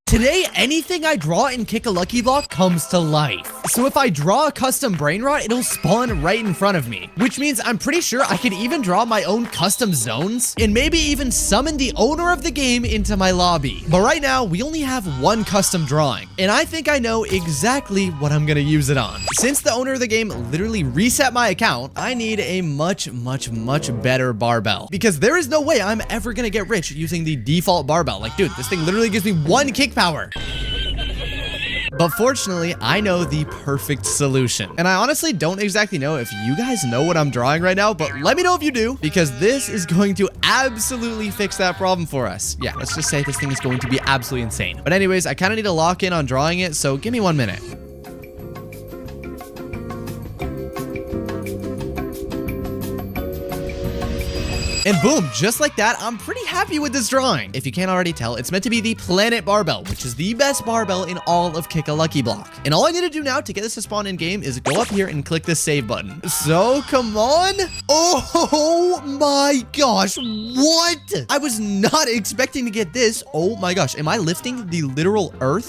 Today, anything I draw in Kick a Lucky Block comes to life. So if I draw a custom brain rot, it'll spawn right in front of me, which means I'm pretty sure I could even draw my own custom zones and maybe even summon the owner of the game into my lobby. But right now, we only have one custom drawing, and I think I know exactly what I'm gonna use it on. Since the owner of the game literally reset my account, I need a much better barbell, because there is no way I'm ever gonna get rich using the default barbell. Like, dude, this thing literally gives me 1 kick power. But fortunately, I know the perfect solution. And I honestly don't exactly know if you guys know what I'm drawing right now, but let me know if you do, because this is going to absolutely fix that problem for us. Yeah, let's just say this thing is going to be absolutely insane. But anyways, I kind of need to lock in on drawing it, so give me 1 minute. And boom, just like that, I'm pretty happy with this drawing. If you can't already tell, it's meant to be the Planet Barbell, which is the best barbell in all of Kick a Lucky Block. And all I need to do now to get this to spawn in game is go up here and click this save button. So come on. Oh my gosh, what? I was not expecting to get this. Oh my gosh, am I lifting the literal earth?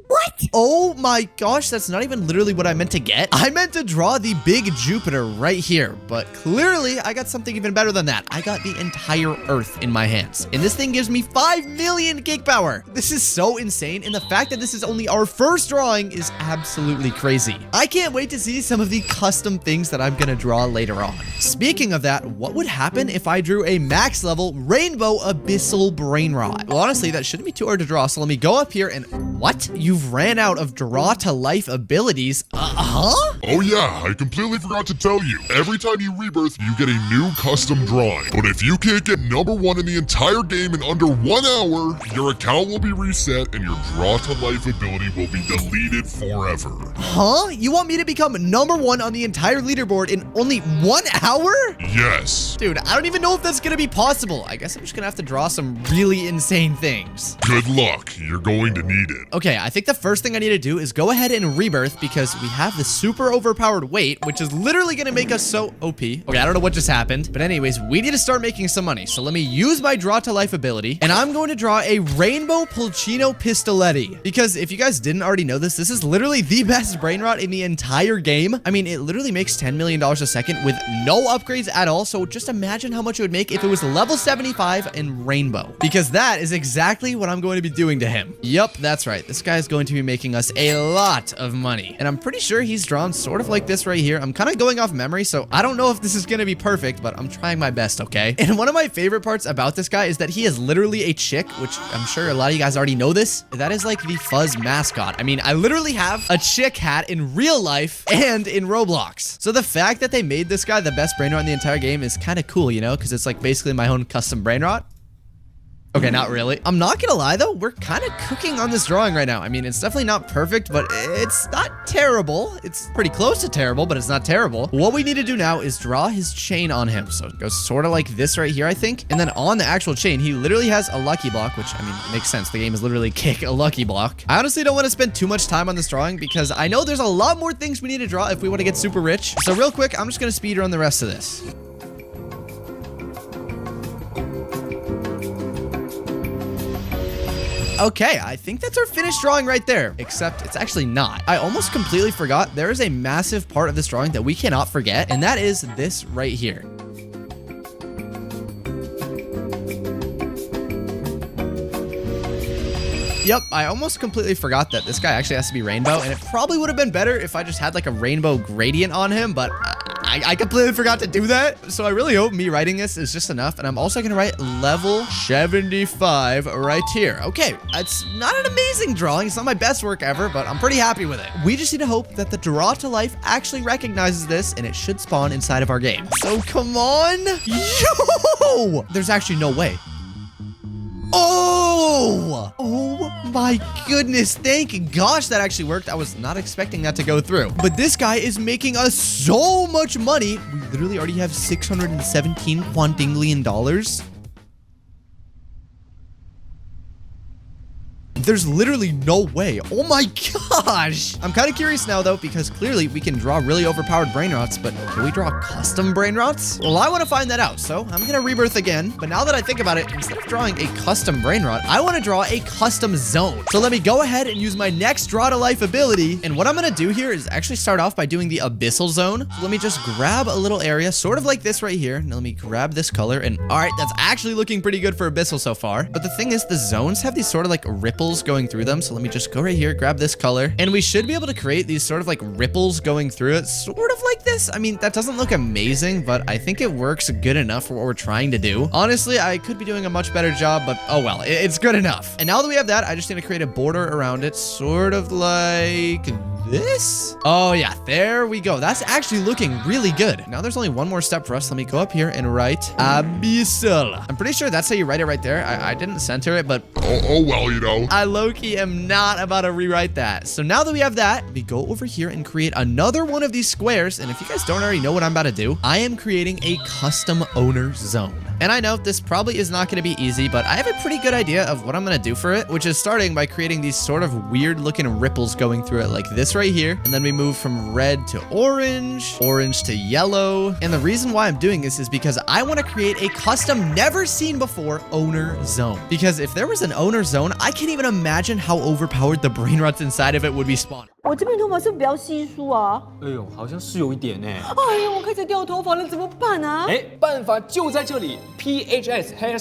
What? Oh my gosh, that's not even literally what I meant to get. I meant to draw the big Jupiter right here, but clearly I got something even better than that. I got the entire Earth in my hands, and this thing gives me 5 million kick power. This is so insane, and the fact that this is only our first drawing is absolutely crazy. I can't wait to see some of the custom things that I'm gonna draw later on. Speaking of that, what would happen if I drew a max level Rainbow Abyssal Brain Rot? Well, honestly, that shouldn't be too hard to draw, so let me go up here and... What? You've ran out of draw to life abilities? Oh yeah, I completely forgot to tell you. Every time you rebirth, you get a new custom drawing. But if you can't get #1 in the entire game in under 1 hour, your account will be reset and your draw to life ability will be deleted forever. Huh? You want me to become #1 on the entire leaderboard in only 1 hour? Yes. Dude, I don't even know if that's gonna be possible. I guess I'm just gonna have to draw some really insane things. Good luck. You're going to need it. Okay, I think the first thing I need to do is go ahead and rebirth, because we have the super overpowered weight, which is literally gonna make us so OP. Okay, I don't know what just happened, but anyways, we need to start making some money. So let me use my draw to life ability, and I'm going to draw a Rainbow Pulcino Pistoletti, because if you guys didn't already know this is literally the best brain rot in the entire game. I mean, it literally makes $10 million a second with no upgrades at all. So just imagine how much it would make if it was level 75 in Rainbow, because that is exactly what I'm going to be doing to him. Yup, that's right. This guy is going to be making us a lot of money, and I'm pretty sure he's drawn sort of like this right here. I'm kind of going off memory, so I don't know if this is going to be perfect, but I'm trying my best, okay? And one of my favorite parts about this guy is that he is literally a chick, which I'm sure a lot of you guys already know this. That is like the Fuzz mascot. I mean, I literally have a chick hat in real life and in Roblox. So the fact that they made this guy the best brain rot in the entire game is kind of cool, you know, because it's like basically my own custom brain rot. Okay, not really. I'm not gonna lie though, we're kind of cooking on this drawing right now. I mean, it's definitely not perfect, but it's not terrible. It's pretty close to terrible, but it's not terrible. What we need to do now is draw his chain on him. So it goes sort of like this right here, I think. And then on the actual chain, he literally has a lucky block, which, I mean, it makes sense. The game is literally Kick a Lucky Block. I honestly don't want to spend too much time on this drawing, because I know there's a lot more things we need to draw if we want to get super rich. So real quick, I'm just gonna speed run the rest of this. Okay, I think that's our finished drawing right there, except it's actually not. I almost completely forgot there is a massive part of this drawing that we cannot forget, and that is this right here. Yep, I almost completely forgot that this guy actually has to be rainbow, and it probably would have been better if I just had like a rainbow gradient on him, but I completely forgot to do that. So I really hope me writing this is just enough, and I'm also gonna write level 75 right here. Okay, it's not an amazing drawing. It's not my best work ever, but I'm pretty happy with it. We just need to hope that the draw to life actually recognizes this, and it should spawn inside of our game. So come on. Yo! There's actually no way. Oh! Oh my goodness, thank gosh that actually worked. I was not expecting that to go through. But this guy is making us so much money. We literally already have $617 quadrillion. there's literally no way. Oh my gosh. I'm kind of curious now, though, because clearly we can draw really overpowered brain rots, but can we draw custom brain rots? Well, I want to find that out, so I'm going to rebirth again. But now that I think about it, instead of drawing a custom brain rot, I want to draw a custom zone. So let me go ahead and use my next draw to life ability. And what I'm going to do here is actually start off by doing the abyssal zone. So let me just grab a little area, sort of like this right here. Now let me grab this color, and all right, that's actually looking pretty good for abyssal so far. But the thing is, the zones have these sort of like ripples going through them. So let me just go right here, grab this color, and we should be able to create these sort of like ripples going through it, sort of like this. I mean, that doesn't look amazing, but I think it works good enough for what we're trying to do. Honestly, I could be doing a much better job, but oh well, it's good enough. And now that we have that, I just need to create a border around it, sort of like this. Oh yeah, there we go. That's actually looking really good. Now there's only one more step for us. Let me go up here and write abyssal. I'm pretty sure that's how you write it right there. I didn't center it, but oh well, you know. I low-key am not about to rewrite that. So now that we have that, we go over here and create another one of these squares. And if you guys don't already know what I'm about to do, I am creating a custom owner zone. And I know this probably is not going to be easy, but I have a pretty good idea of what I'm going to do for it, which is starting by creating these sort of weird looking ripples going through it like this right here. And then we move from red to orange, orange to yellow. And the reason why I'm doing this is because I want to create a custom never seen before owner zone. Because if there was an owner zone, I can't even imagine how overpowered the brain rots inside of it would be spawning. 我这边头发是不是比较稀疏啊？哎呦，好像是有一点呢。哎呀，我开始掉头发了，怎么办啊？哎，办法就在这里 ，PHS Hair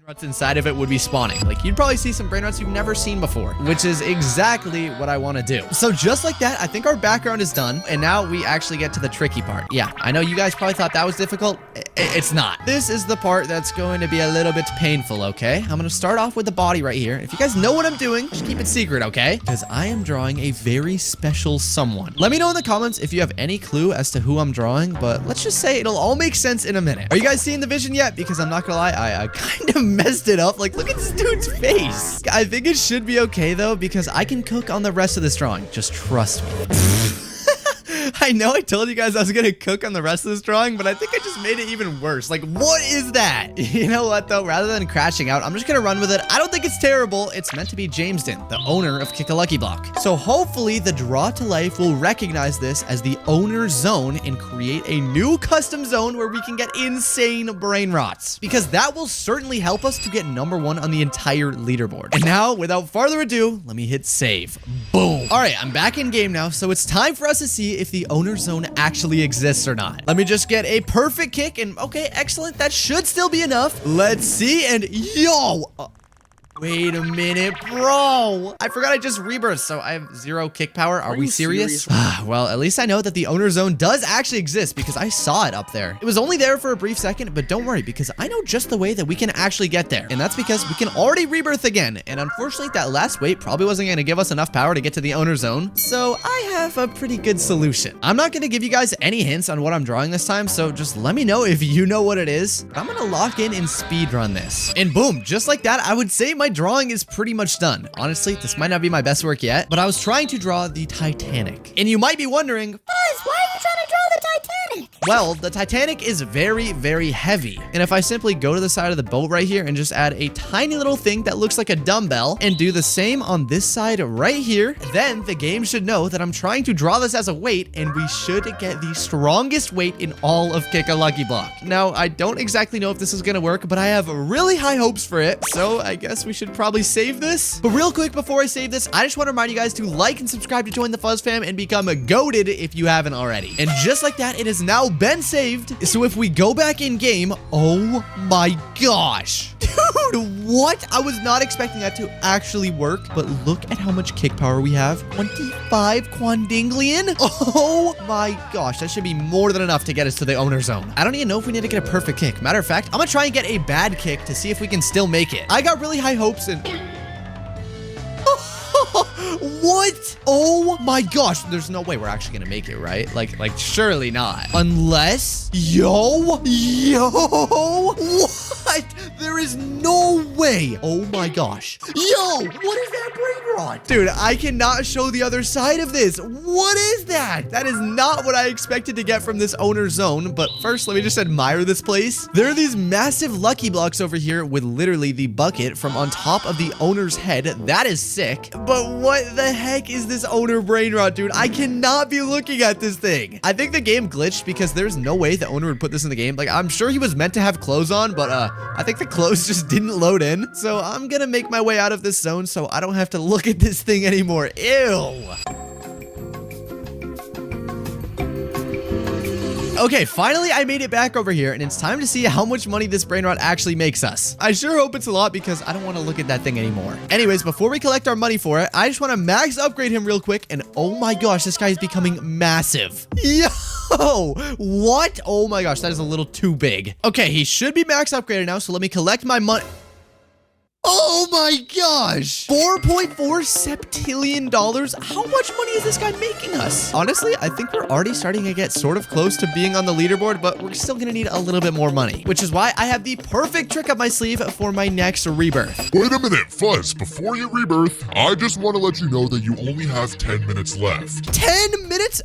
Rots inside of it would be spawning. Like, you'd probably see some brain rots you've never seen before, which is exactly what I want to do. So just like that, I think our background is done, and now we actually get to the tricky part. Yeah, I know you guys probably thought that was difficult. It's not. This is the part that's going to be a little bit painful, okay? I'm going to start off with the body right here. If you guys know what I'm doing, just keep it secret, okay? Because I am drawing a very special someone. Let me know in the comments if you have any clue as to who I'm drawing, but let's just say it'll all make sense in a minute. Are you guys seeing the vision yet? Because I'm not gonna lie, I kind of messed it up. Like, look at this dude's face. I think it should be okay though, because I can cook on the rest of this drawing. Just trust me. I know I told you guys I was gonna cook on the rest of this drawing, but I think I just made it even worse. Like, what is that? You know what, though? Rather than crashing out, I'm just gonna run with it. I don't think it's terrible. It's meant to be Jamesden, the owner of Kick a Lucky Block. So hopefully the Draw to Life will recognize this as the owner zone and create a new custom zone where we can get insane brain rots, because that will certainly help us to get #1 on the entire leaderboard. And now, without further ado, let me hit save. Boom. All right, I'm back in game now, so it's time for us to see if the owner zone actually exists or not. Let me just get a perfect kick, and okay, excellent. That should still be enough. Let's see, and yo! Wait a minute, bro. I forgot I just rebirthed, so I have 0 kick power. Are we serious? Well, at least I know that the owner zone does actually exist because I saw it up there. It was only there for a brief second, but don't worry because I know just the way that we can actually get there. And that's because we can already rebirth again. And unfortunately, that last wait probably wasn't going to give us enough power to get to the owner zone. So I have a pretty good solution. I'm not going to give you guys any hints on what I'm drawing this time, so just let me know if you know what it is. But I'm going to lock in and speed run this. And boom, just like that, I would say my drawing is pretty much done. Honestly, this might not be my best work yet, but I was trying to draw the Titanic. And you might be wondering, Fuzz, why are you trying to draw the Titanic? well, the Titanic is very, very heavy. And if I simply go to the side of the boat right here and just add a tiny little thing that looks like a dumbbell and do the same on this side right here, then the game should know that I'm trying to draw this as a weight and we should get the strongest weight in all of Kick a Lucky Block. Now, I don't exactly know if this is gonna work, but I have really high hopes for it. So I guess we should probably save this. But real quick before I save this, I just want to remind you guys to like and subscribe to join the Fuzz fam and become goated if you haven't already. And just like that, it has now been saved. So if we go back in game, oh my gosh. Dude, what? I was not expecting that to actually work, but look at how much kick power we have. 25 Quandinglion? Oh my gosh, that should be more than enough to get us to the owner zone. I don't even know if we need to get a perfect kick. Matter of fact, I'm gonna try and get a bad kick to see if we can still make it. I got really high hopes and... What? Oh my gosh, there's no way we're actually gonna make it, right? Like surely not. Unless... Yo! What? There is no way. Oh my gosh. Yo! What is that brain rot. Dude, I cannot show the other side of this. What is that? That is not what I expected to get from this owner zone. But first, let me just admire this place. There are these massive lucky blocks over here with literally the bucket from on top of the owner's head. That is sick. But what the heck is this owner brain rot, dude? I cannot be looking at this thing. I think the game glitched because there's no way the owner would put this in the game. Like, I'm sure he was meant to have clothes on, but I think the clothes just didn't load in. So I'm gonna make my way out of this zone so I don't have to look at this thing anymore. Ew. Okay, finally I made it back over here, and it's time to see how much money this brain rot actually makes us. I sure hope it's a lot because I don't want to look at that thing anymore. Anyways, before we collect our money for it, I just want to max upgrade him real quick, and oh my gosh, this guy is becoming massive. Yo, what? Oh my gosh, that is a little too big. Okay, he should be max upgraded now, so let me collect my money. Oh my gosh! $4.4 septillion? How much money is this guy making us? Honestly, I think we're already starting to get sort of close to being on the leaderboard, but we're still gonna need a little bit more money, which is why I have the perfect trick up my sleeve for my next rebirth. Wait a minute, Fuzz. Before you rebirth, I just want to let you know that you only have 10 minutes left. 10 minutes?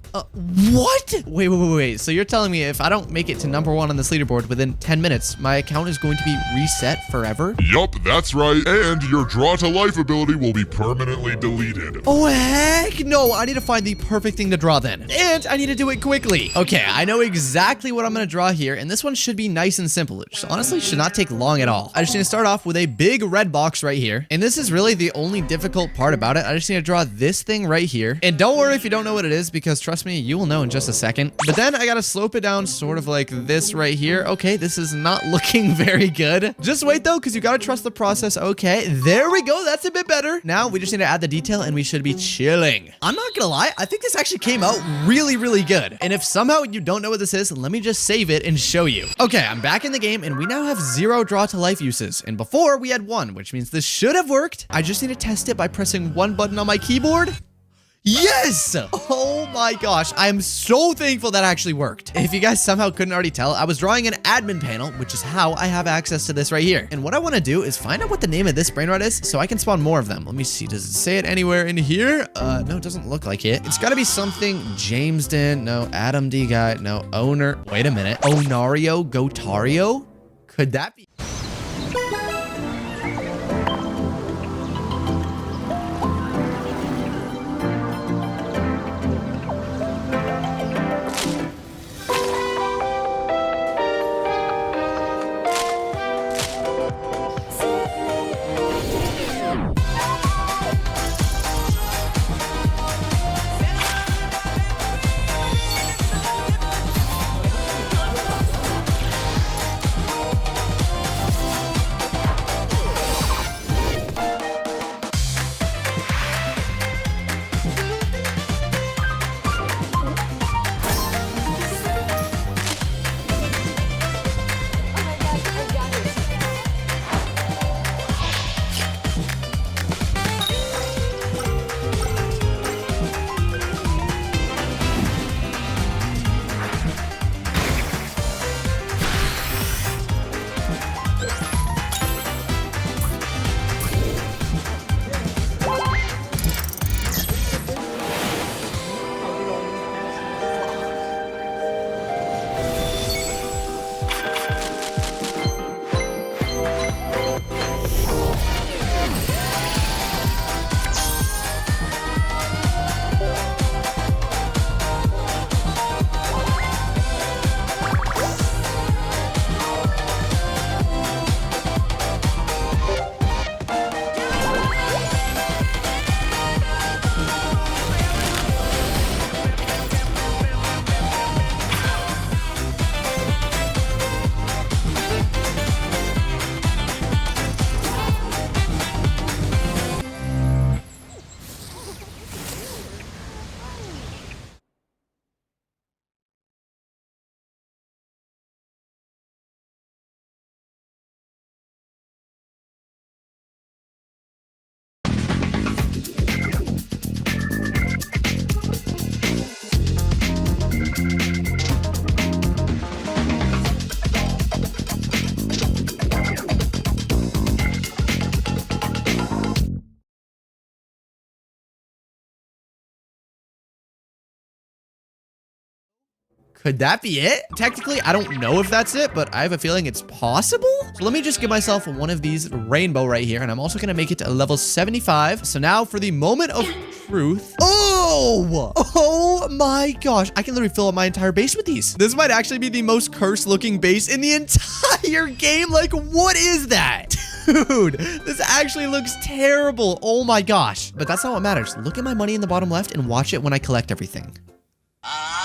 What? Wait. So you're telling me if I don't make it to number 1 on this leaderboard within 10 minutes, my account is going to be reset forever? Yup, that's right. And your draw to life ability will be permanently deleted. Oh, heck no. I need to find the perfect thing to draw then. And I need to do it quickly. Okay, I know exactly what I'm going to draw here. And this one should be nice and simple. It honestly should not take long at all. I just need to start off with a big red box right here. And this is really the only difficult part about it. I just need to draw this thing right here. And don't worry if you don't know what it is, because trust me, you will know in just a second. But then I got to slope it down sort of like this right here. Okay, this is not looking very good. Just wait though, because you got to trust the process. Okay, there we go. That's a bit better. Now we just need to add the detail and we should be chilling. I'm not gonna lie, I think this actually came out really, really good. And if somehow you don't know what this is, let me just save it and show you. Okay, I'm back in the game and we now have 0 draw to life uses. And before we had 1, which means this should have worked. I just need to test it by pressing 1 button on my keyboard. Yes! Oh my gosh, I am so thankful that actually worked. If you guys somehow couldn't already tell, I was drawing an admin panel, which is how I have access to this right here. And what I want to do is find out what the name of this brain rot is so I can spawn more of them. Let me see, does it say it anywhere in here? No, it doesn't look like it. It's got to be something Jamesden, no, Adam D guy, no, owner. Wait a minute, Onario Gotario? Could that be? Could that be it? Technically, I don't know if that's it, but I have a feeling it's possible. So let me just give myself one of these rainbow right here, and I'm also gonna make it to level 75. So now for the moment of truth. Oh my gosh. I can literally fill up my entire base with these. This might actually be the most cursed looking base in the entire game. Like, what is that? Dude, this actually looks terrible. Oh my gosh. But that's not what matters. Look at my money in the bottom left and watch it when I collect everything. Oh!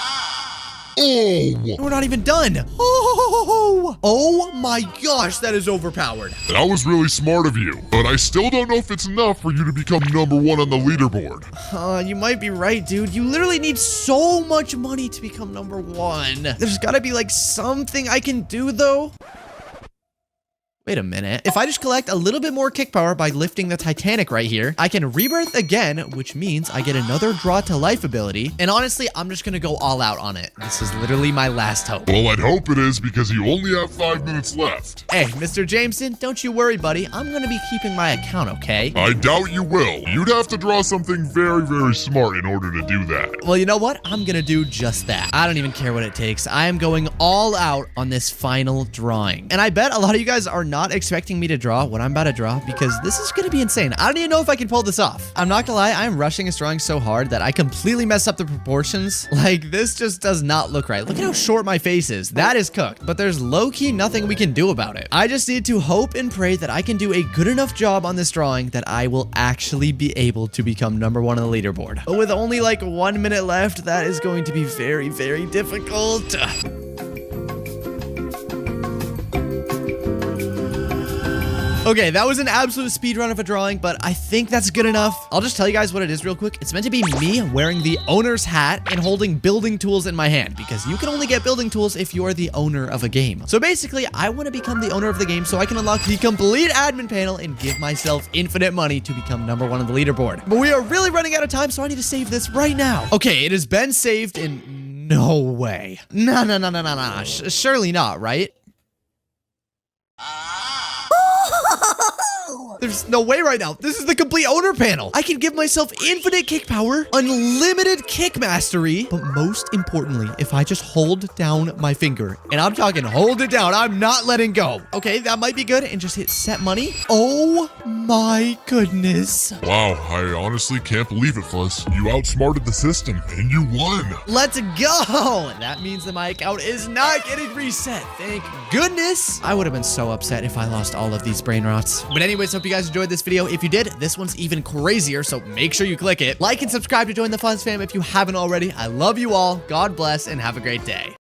We're not even done. Oh my gosh, that is overpowered. That was really smart of you, but I still don't know if it's enough for you to become number 1 on the leaderboard. You might be right, dude. You literally need so much money to become number 1. There's gotta be like something I can do though. Wait a minute. If I just collect a little bit more kick power by lifting the Titanic right here, I can rebirth again, which means I get another draw to life ability. And honestly, I'm just gonna go all out on it. This is literally my last hope. Well, I'd hope it is because you only have 5 minutes left. Hey, Mr. Jameson, don't you worry, buddy. I'm gonna be keeping my account, okay? I doubt you will. You'd have to draw something very, very smart in order to do that. Well, you know what? I'm gonna do just that. I don't even care what it takes. I am going all out on this final drawing. And I bet a lot of you guys are not expecting me to draw what I'm about to draw because this is gonna be insane. I don't even know if I can pull this off. I'm not gonna lie, I'm rushing this drawing so hard that I completely mess up the proportions. Like, this just does not look right. Look at how short my face is. That is cooked, but there's low-key nothing we can do about it. I just need to hope and pray that I can do a good enough job on this drawing that I will actually be able to become number 1 on the leaderboard. But with only like 1 minute left, that is going to be very, very difficult. Okay, that was an absolute speed run of a drawing, but I think that's good enough. I'll just tell you guys what it is real quick. It's meant to be me wearing the owner's hat and holding building tools in my hand because you can only get building tools if you're the owner of a game. So basically, I want to become the owner of the game so I can unlock the complete admin panel and give myself infinite money to become number 1 on the leaderboard. But we are really running out of time, so I need to save this right now. Okay, it has been saved in no way. No. Surely not, right? There's no way right now. This is the complete owner panel. I can give myself infinite kick power, unlimited kick mastery, but most importantly, if I just hold down my finger, and I'm talking hold it down, I'm not letting go. Okay, that might be good, and just hit set money. Oh my goodness. Wow, I honestly can't believe it, Fuzz. You outsmarted the system, and you won. Let's go. That means that my account is not getting reset. Thank goodness. I would have been so upset if I lost all of these brain rots. But anyways, hope you guys enjoyed this video. If you did, this one's even crazier, so make sure you click it. Like and subscribe to join the Fuzz fam if you haven't already. I love you all. God bless and have a great day.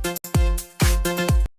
Bye.